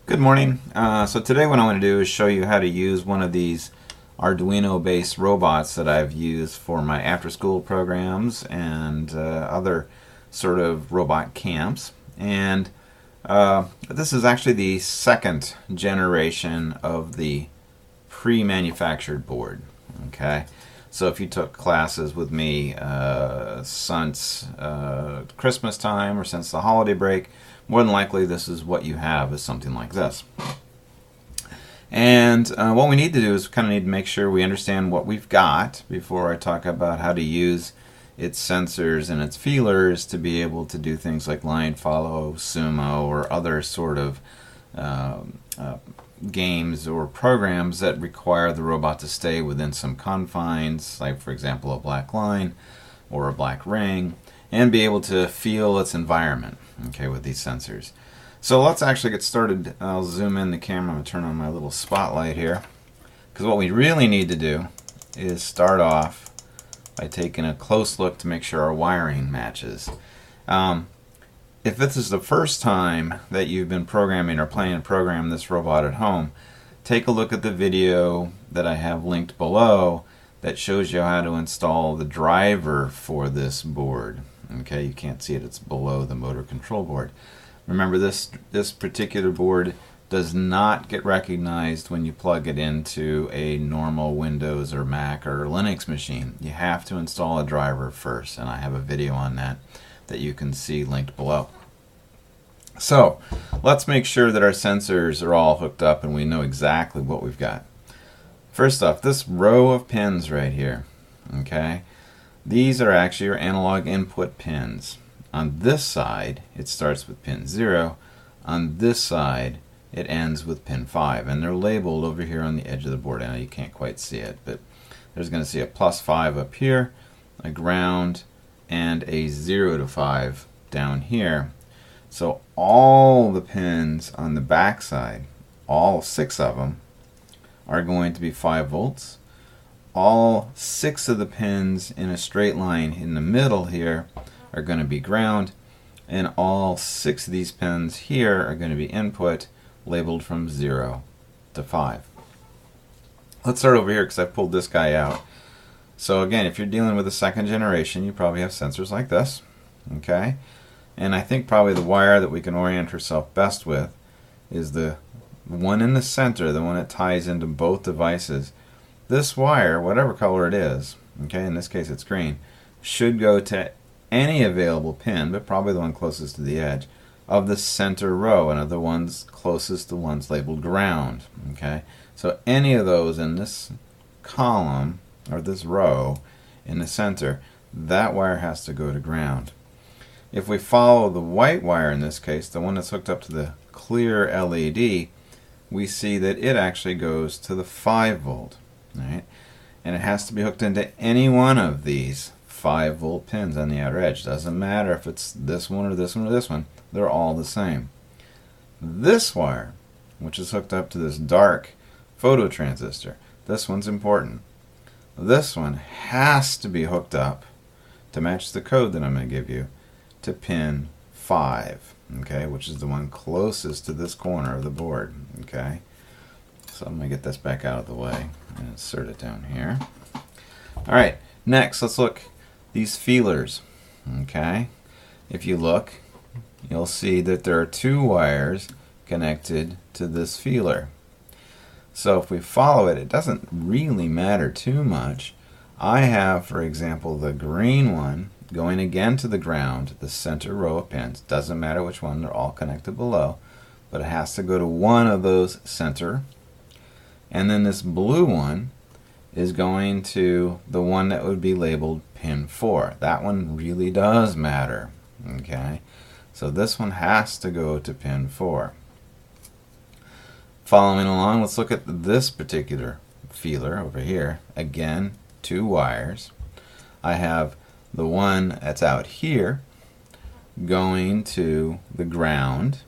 Good morning. So today what I want to do is show you how to use one of these Arduino based robots that I've used for my after school programs and other sort of robot camps. And this is actually the second generation of the pre-manufactured board. Okay, so if you took classes with me since Christmas time or since the holiday break, more than likely this is what you have, is something like this. And what we need to do is kind of need to make sure we understand what we've got before I talk about how to use its sensors and its feelers to be able to do things like line follow, sumo, or other sort of games or programs that require the robot to stay within some confines, like for example a black line or a black ring, and be able to feel its environment, okay, with these sensors. So let's actually get started. I'll zoom in the camera. I'm going to turn on my little spotlight here, because what we really need to do is start off by taking a close look to make sure our wiring matches. If this is the first time that you've been programming or planning to program this robot at home, take a look at the video that I have linked below that shows you how to install the driver for this board. Okay, you can't see it, it's below the motor control board. Remember, this particular board does not get recognized when you plug it into a normal Windows or Mac or Linux machine. You have to install a driver first, and I have a video on that you can see linked below. So let's make sure that our sensors are all hooked up and we know exactly what we've got. First off, this row of pins right here, okay, these are actually your analog input pins. On this side, it starts with pin 0. On this side, it ends with pin 5. And they're labeled over here on the edge of the board. I know you can't quite see it, but there's going to see a +5 up here, a ground, and a 0 to 5 down here. So all the pins on the back side, all 6 of them, are going to be 5 volts. All 6 of the pins in a straight line in the middle here are going to be ground, and all 6 of these pins here are going to be input, labeled from 0 to 5. Let's start over here because I pulled this guy out. So again, if you're dealing with a second generation, you probably have sensors like this, okay? And I think probably the wire that we can orient ourselves best with is the one in the center, the one that ties into both devices. This wire, whatever color it is, okay, in this case it's green, should go to any available pin, but probably the one closest to the edge of the center row, and of the ones closest to ones labeled ground. Okay, so any of those in this column or this row in the center, that wire has to go to ground. If we follow the white wire in this case, the one that's hooked up to the clear LED, we see that it actually goes to the 5 volt. Right? And it has to be hooked into any one of these 5 volt pins on the outer edge. Doesn't matter if it's this one or this one or this one, they're all the same. This wire, which is hooked up to this dark photo transistor, this one's important. This one has to be hooked up to match the code that I'm going to give you to pin 5, okay, which is the one closest to this corner of the board. Okay, so I'm going to get this back out of the way and insert it down here. Alright, next let's look these feelers. Okay, if you look, you'll see that there are 2 wires connected to this feeler. So if we follow it, it doesn't really matter too much. I have, for example, the green one going again to the ground, the center row of pins. Doesn't matter which one, they're all connected below, but it has to go to one of those center. And then this blue one is going to the one that would be labeled pin 4. That one really does matter. Okay, so this one has to go to pin 4. Following along, let's look at this particular feeler over here. Again, 2 wires. I have the one that's out here going to the ground.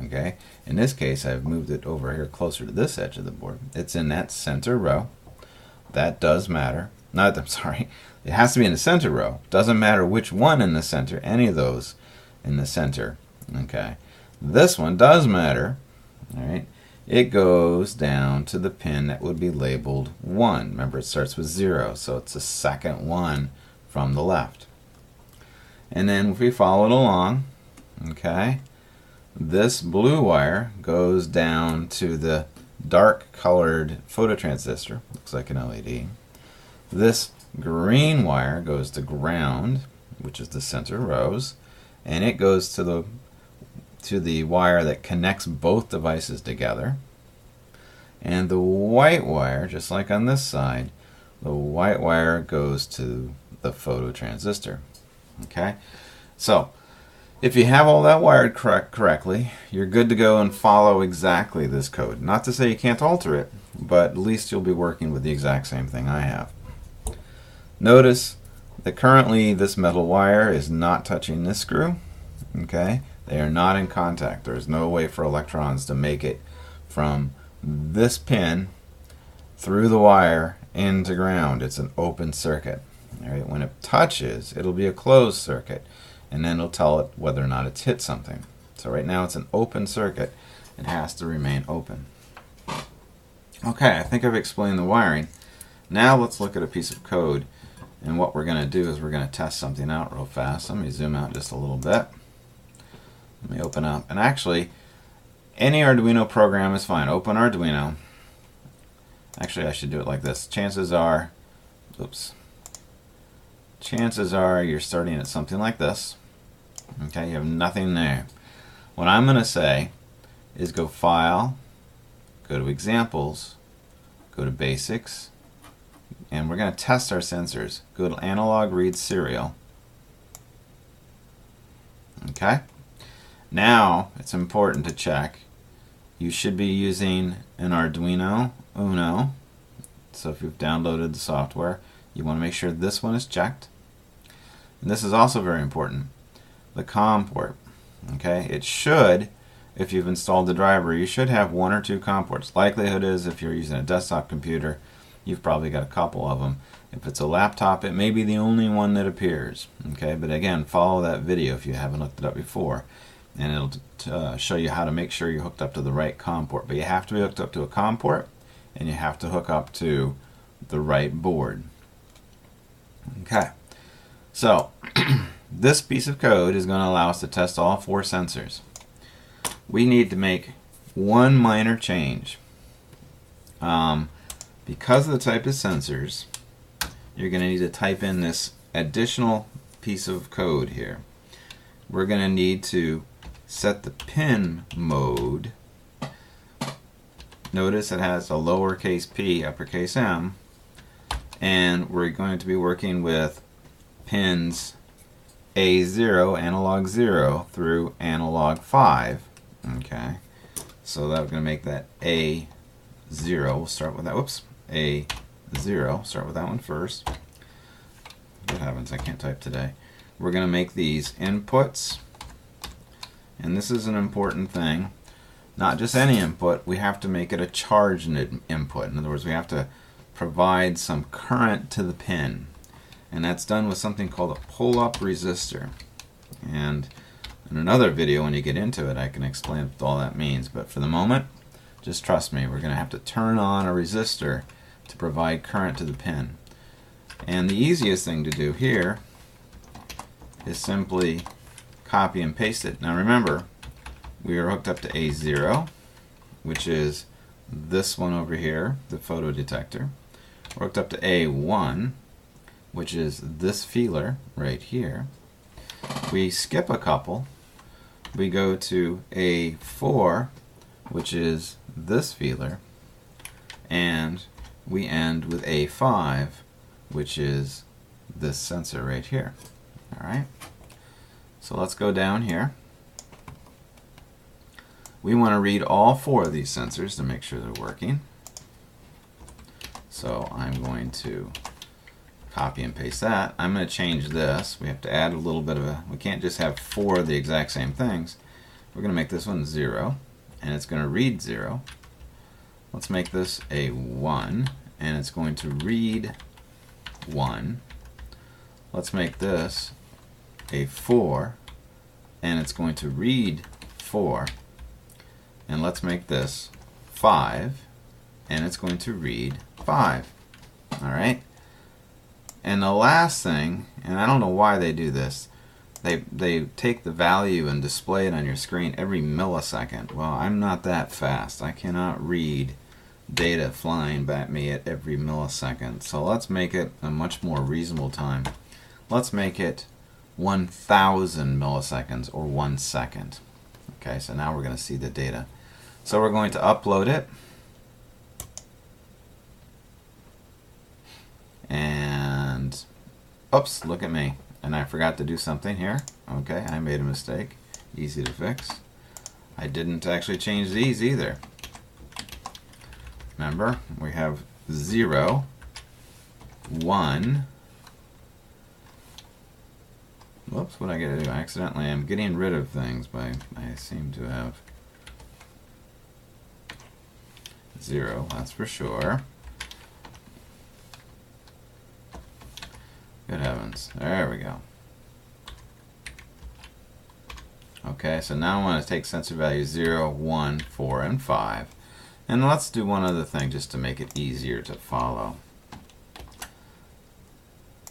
Okay, in this case I've moved it over here closer to this edge of the board. It's in that center row. That does matter. I'm sorry, it has to be in the center row. Doesn't matter which one in the center, any of those in the center. Okay, this one does matter. All right, it goes down to the pin that would be labeled 1. Remember, it starts with 0, so it's the second one from the left. And then if we follow it along, okay, this blue wire goes down to the dark colored phototransistor, looks like an LED. This green wire goes to ground, which is the center rose, and it goes to the wire that connects both devices together. And the white wire, just like on this side, the white wire goes to the phototransistor. Okay, so if you have all that wired correctly, you're good to go and follow exactly this code. Not to say you can't alter it, but at least you'll be working with the exact same thing I have. Notice that currently this metal wire is not touching this screw. Okay, they are not in contact. There is no way for electrons to make it from this pin through the wire into ground. It's an open circuit. All right, when it touches, it'll be a closed circuit, and then it'll tell it whether or not it's hit something. So right now it's an open circuit. It has to remain open. Okay, I think I've explained the wiring. Now let's look at a piece of code, and what we're going to do is we're going to test something out real fast. Let me zoom out just a little bit. Let me open up, and actually any Arduino program is fine. Open Arduino. Actually, I should do it like this. Chances are you're starting at something like this. Okay, you have nothing there. What I'm going to say is go File, go to Examples, go to Basics, and we're going to test our sensors. Go to Analog Read Serial. Okay, now it's important to check. You should be using an Arduino Uno. So if you've downloaded the software, you want to make sure this one is checked. And this is also very important, the COM port. Okay, it should, if you've installed the driver, you should have 1 or 2 COM ports. Likelihood is if you're using a desktop computer, you've probably got a couple of them. If it's a laptop, it may be the only one that appears. Okay, but again, follow that video if you haven't looked it up before, and it'll show you how to make sure you're hooked up to the right COM port. But you have to be hooked up to a COM port, and you have to hook up to the right board. Okay, so this piece of code is going to allow us to test all 4 sensors. We need to make one minor change. Because of the type of sensors, you're going to need to type in this additional piece of code here. We're going to need to set the pin mode. Notice it has a lowercase p, uppercase M, and we're going to be working with pins A0, analog 0, through analog 5. Okay, so that's going to make that A0. We'll start with that. Whoops, A0. Start with that one first. What happens? I can't type today. We're going to make these inputs, and this is an important thing. Not just any input, we have to make it a charged input. In other words, we have to provide some current to the pin, and that's done with something called a pull-up resistor. And in another video, when you get into it, I can explain what all that means. But for the moment, just trust me, we're going to have to turn on a resistor to provide current to the pin. And the easiest thing to do here is simply copy and paste it. Now remember, we are hooked up to A0, which is this one over here, the photo detector. We're hooked up to A1, which is this feeler right here. We skip a couple. We go to A4, which is this feeler, and we end with A5, which is this sensor right here. Alright, so let's go down here. We want to read all 4 of these sensors to make sure they're working. So I'm going to copy and paste that. I'm going to change this. We have to add a little bit of a, we can't just have 4 of the exact same things. We're going to make this one 0, and it's going to read 0. Let's make this a 1, and it's going to read 1. Let's make this a 4, and it's going to read 4. and let's make this 5, and it's going to read 5. Alright? And the last thing, and I don't know why they do this, they take the value and display it on your screen every millisecond. Well, I'm not that fast. I cannot read data flying back at me at every millisecond. So let's make it a much more reasonable time. Let's make it 1,000 milliseconds, or 1 second. Okay, so now we're going to see the data. So we're going to upload it. And, oops, look at me. And I forgot to do something here. Okay, I made a mistake. Easy to fix. I didn't actually change these either. Remember, we have 0, 1. Whoops, what did I get to do? Accidentally, I'm getting rid of things by, I seem to have 0, that's for sure. Good heavens. There we go. Okay, so now I want to take sensor values 0, 1, 4, and 5. And let's do one other thing just to make it easier to follow.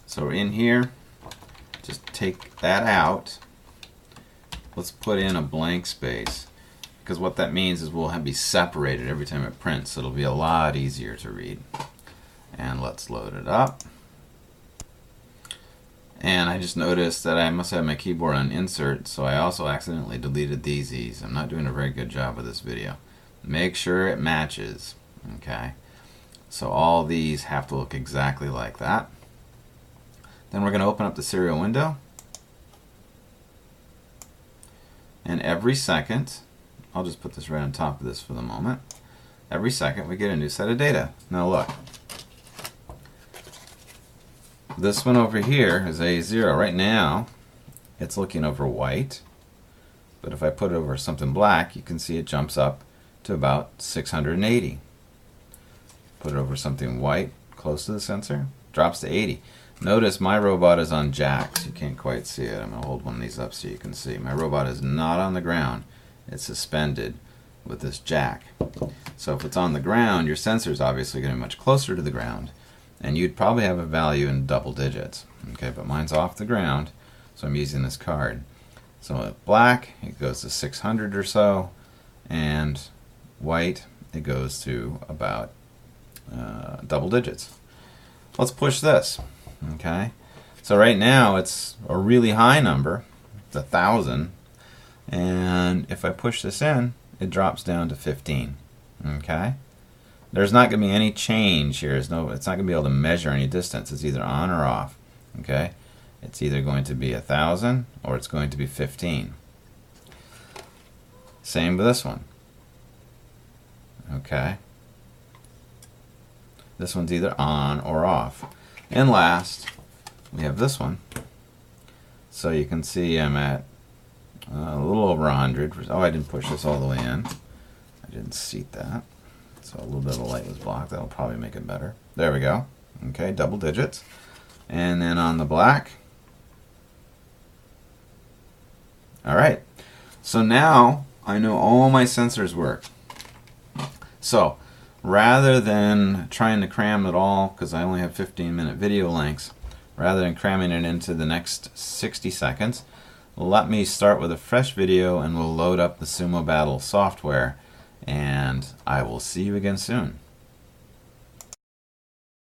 So we're in here. Just take that out. Let's put in a blank space, because what that means is we'll be separated every time it prints. So it'll be a lot easier to read. And let's load it up. And I just noticed that I must have my keyboard on insert, so I also accidentally deleted these E's. I'm not doing a very good job with this video. Make sure it matches. Okay, so all these have to look exactly like that. Then we're going to open up the serial window, and every second, I'll just put this right on top of this for the moment, every second we get a new set of data. Now look, this one over here is A0. Right now it's looking over white, but if I put it over something black, you can see it jumps up to about 680. Put it over something white close to the sensor, drops to 80. Notice my robot is on jacks. You can't quite see it. I'm going to hold one of these up so you can see. My robot is not on the ground. It's suspended with this jack. So if it's on the ground, your sensor is obviously going to be much closer to the ground, and you'd probably have a value in double digits. Okay, but mine's off the ground, so I'm using this card. So at black, it goes to 600 or so, and white, it goes to about double digits. Let's push this. Okay, so right now it's a really high number, it's 1,000, and if I push this in, it drops down to 15. Okay, there's not going to be any change here. It's not going to be able to measure any distance. It's either on or off. Okay, it's either going to be 1,000 or it's going to be 15. Same with this one. Okay, this one's either on or off. And last, we have this one. So you can see I'm at a little over 100. Oh, I didn't push this all the way in. I didn't seat that. So a little bit of the light was blocked. That'll probably make it better. There we go. Okay, double digits. And then on the black. Alright. So now I know all my sensors work. So rather than trying to cram it all, because I only have 15-minute video lengths, rather than cramming it into the next 60 seconds, let me start with a fresh video and we'll load up the Sumo Battle software, and I will see you again soon.